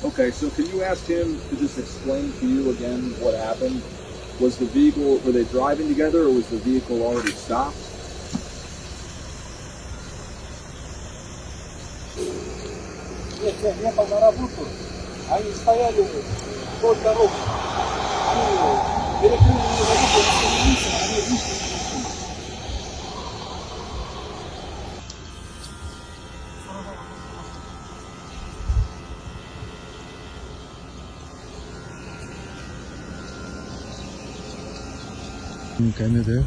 Okay, so can you ask him to just explain to you again what happened? Was the vehicle, were they driving together or was the vehicle already stopped? Нет, я ехал на работу, они стояли вдоль дороги. Они перекрыли мне дорогу, остановились, они вышли из машины. Keine der.